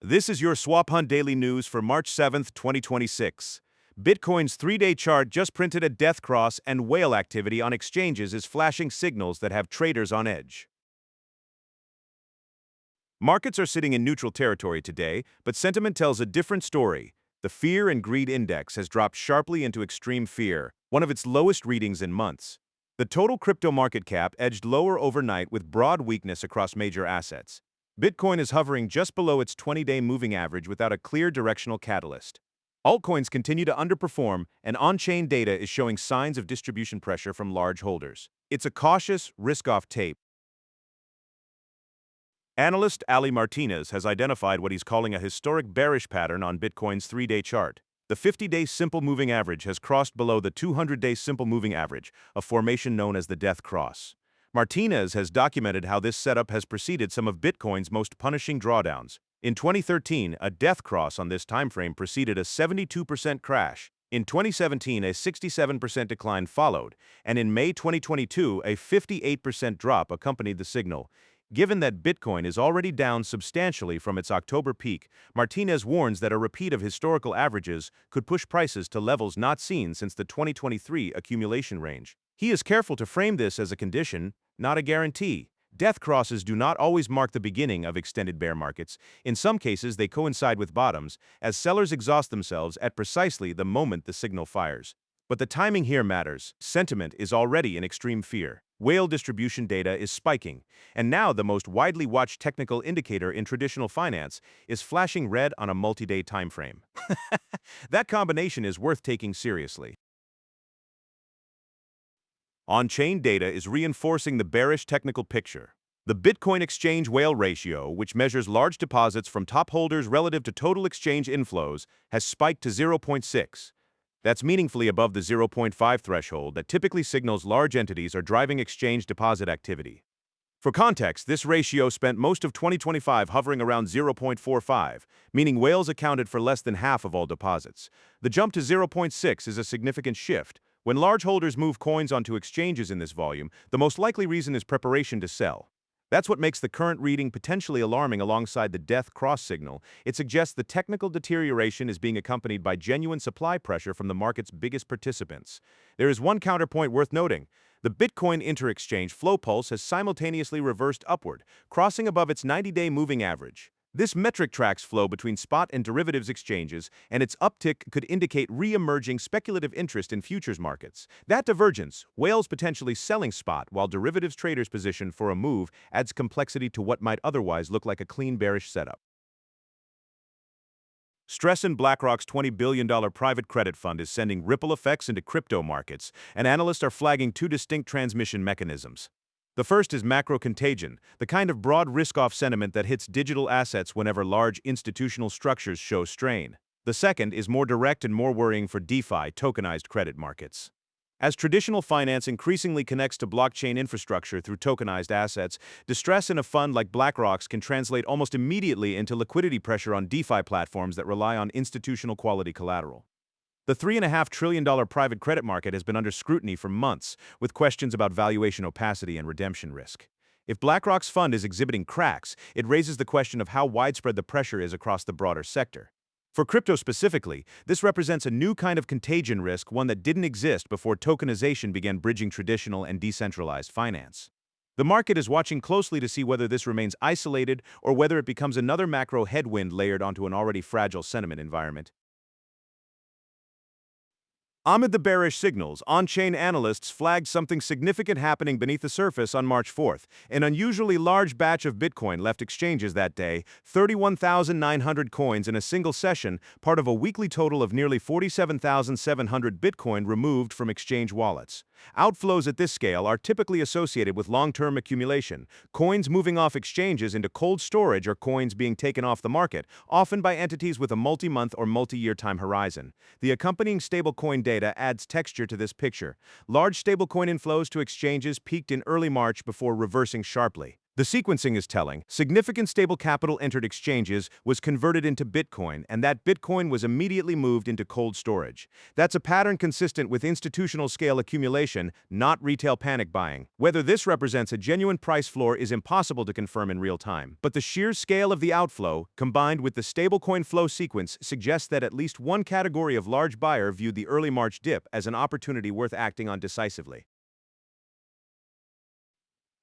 This is your Swap Hunt Daily News for March 7th, 2026. Bitcoin's 3-day chart just printed a death cross, and whale activity on exchanges is flashing signals that have traders on edge. Markets are sitting in neutral territory today, but sentiment tells a different story. The Fear and Greed Index has dropped sharply into extreme fear, one of its lowest readings in months. The total crypto market cap edged lower overnight with broad weakness across major assets. Bitcoin is hovering just below its 20-day moving average without a clear directional catalyst. Altcoins continue to underperform, and on-chain data is showing signs of distribution pressure from large holders. It's a cautious, risk-off tape. Analyst Ali Martinez has identified what he's calling a historic bearish pattern on Bitcoin's 3-day chart. The 50-day simple moving average has crossed below the 200-day simple moving average, a formation known as the death cross. Martinez has documented how this setup has preceded some of Bitcoin's most punishing drawdowns. In 2013, a death cross on this timeframe preceded a 72% crash. In 2017, a 67% decline followed, and in May 2022, a 58% drop accompanied the signal. Given that Bitcoin is already down substantially from its October peak, Martinez warns that a repeat of historical averages could push prices to levels not seen since the 2023 accumulation range. He is careful to frame this as a condition, not a guarantee. Death crosses do not always mark the beginning of extended bear markets. In some cases, they coincide with bottoms, as sellers exhaust themselves at precisely the moment the signal fires. But the timing here matters. Sentiment is already in extreme fear. Whale distribution data is spiking, and now the most widely watched technical indicator in traditional finance is flashing red on a multi-day timeframe. That combination is worth taking seriously. On-chain data is reinforcing the bearish technical picture. The Bitcoin exchange whale ratio, which measures large deposits from top holders relative to total exchange inflows, has spiked to 0.6. That's meaningfully above the 0.5 threshold that typically signals large entities are driving exchange deposit activity. For context, this ratio spent most of 2025 hovering around 0.45, meaning whales accounted for less than half of all deposits. The jump to 0.6 is a significant shift. When large holders move coins onto exchanges in this volume, the most likely reason is preparation to sell. That's what makes the current reading potentially alarming. Alongside the death cross signal, it suggests the technical deterioration is being accompanied by genuine supply pressure from the market's biggest participants. There is one counterpoint worth noting. The Bitcoin inter-exchange flow pulse has simultaneously reversed upward, crossing above its 90-day moving average. This metric tracks flow between spot and derivatives exchanges, and its uptick could indicate re-emerging speculative interest in futures markets. That divergence, whales potentially selling spot while derivatives traders position for a move, adds complexity to what might otherwise look like a clean bearish setup. Stress in BlackRock's $20 billion private credit fund is sending ripple effects into crypto markets, and analysts are flagging two distinct transmission mechanisms. The first is macro contagion, the kind of broad risk-off sentiment that hits digital assets whenever large institutional structures show strain. The second is more direct and more worrying for DeFi, tokenized credit markets. As traditional finance increasingly connects to blockchain infrastructure through tokenized assets, distress in a fund like BlackRock's can translate almost immediately into liquidity pressure on DeFi platforms that rely on institutional quality collateral. The $3.5 trillion private credit market has been under scrutiny for months, with questions about valuation opacity and redemption risk. If BlackRock's fund is exhibiting cracks, it raises the question of how widespread the pressure is across the broader sector. For crypto specifically, this represents a new kind of contagion risk, one that didn't exist before tokenization began bridging traditional and decentralized finance. The market is watching closely to see whether this remains isolated or whether it becomes another macro headwind layered onto an already fragile sentiment environment. Amid the bearish signals, on-chain analysts flagged something significant happening beneath the surface on March 4th. An unusually large batch of Bitcoin left exchanges that day, 31,900 coins in a single session, part of a weekly total of nearly 47,700 Bitcoin removed from exchange wallets. Outflows at this scale are typically associated with long-term accumulation, coins moving off exchanges into cold storage or coins being taken off the market, often by entities with a multi-month or multi-year time horizon. The accompanying stablecoin data adds texture to this picture. Large stablecoin inflows to exchanges peaked in early March before reversing sharply. The sequencing is telling. Significant stable capital entered exchanges, was converted into Bitcoin, and that Bitcoin was immediately moved into cold storage. That's a pattern consistent with institutional scale accumulation, not retail panic buying. Whether this represents a genuine price floor is impossible to confirm in real time, but the sheer scale of the outflow, combined with the stablecoin flow sequence, suggests that at least one category of large buyer viewed the early March dip as an opportunity worth acting on decisively.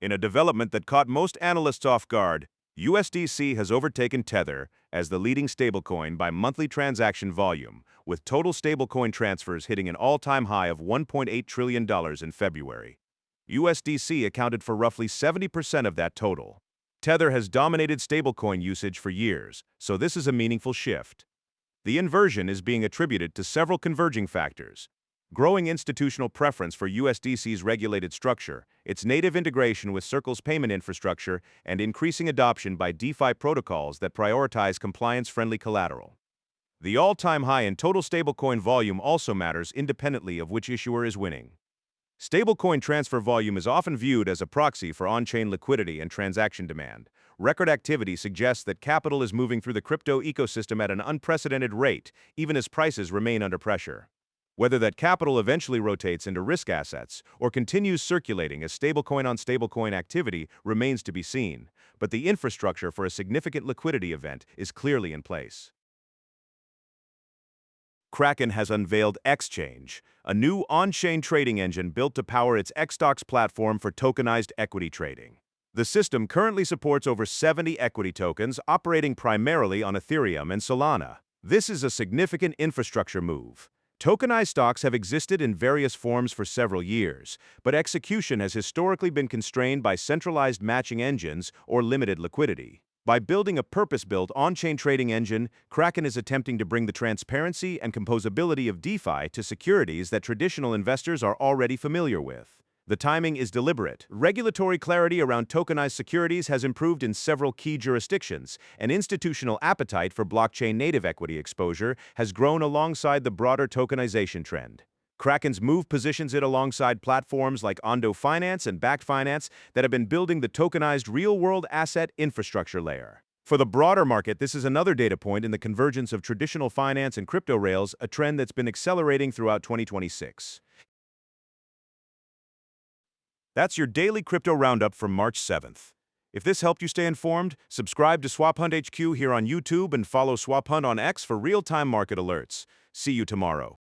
In a development that caught most analysts off guard, USDC has overtaken Tether as the leading stablecoin by monthly transaction volume, with total stablecoin transfers hitting an all-time high of $1.8 trillion in February. USDC accounted for roughly 70% of that total. Tether has dominated stablecoin usage for years, so this is a meaningful shift. The inversion is being attributed to several converging factors: growing institutional preference for USDC's regulated structure, its native integration with Circle's payment infrastructure, and increasing adoption by DeFi protocols that prioritize compliance-friendly collateral. The all-time high in total stablecoin volume also matters independently of which issuer is winning. Stablecoin transfer volume is often viewed as a proxy for on-chain liquidity and transaction demand. Record activity suggests that capital is moving through the crypto ecosystem at an unprecedented rate, even as prices remain under pressure. Whether that capital eventually rotates into risk assets or continues circulating as stablecoin-on-stablecoin activity remains to be seen, but the infrastructure for a significant liquidity event is clearly in place. Kraken has unveiled xChange, a new on-chain trading engine built to power its xStocks platform for tokenized equity trading. The system currently supports over 70 equity tokens operating primarily on Ethereum and Solana. This is a significant infrastructure move. Tokenized stocks have existed in various forms for several years, but execution has historically been constrained by centralized matching engines or limited liquidity. By building a purpose-built on-chain trading engine, Kraken is attempting to bring the transparency and composability of DeFi to securities that traditional investors are already familiar with. The timing is deliberate. Regulatory clarity around tokenized securities has improved in several key jurisdictions, and institutional appetite for blockchain-native equity exposure has grown alongside the broader tokenization trend. Kraken's move positions it alongside platforms like Ondo Finance and Backed Finance that have been building the tokenized real-world asset infrastructure layer. For the broader market, this is another data point in the convergence of traditional finance and crypto rails, a trend that's been accelerating throughout 2026. That's your daily crypto roundup from March 7th. If this helped you stay informed, subscribe to Swap Hunt HQ here on YouTube and follow Swap Hunt on X for real-time market alerts. See you tomorrow.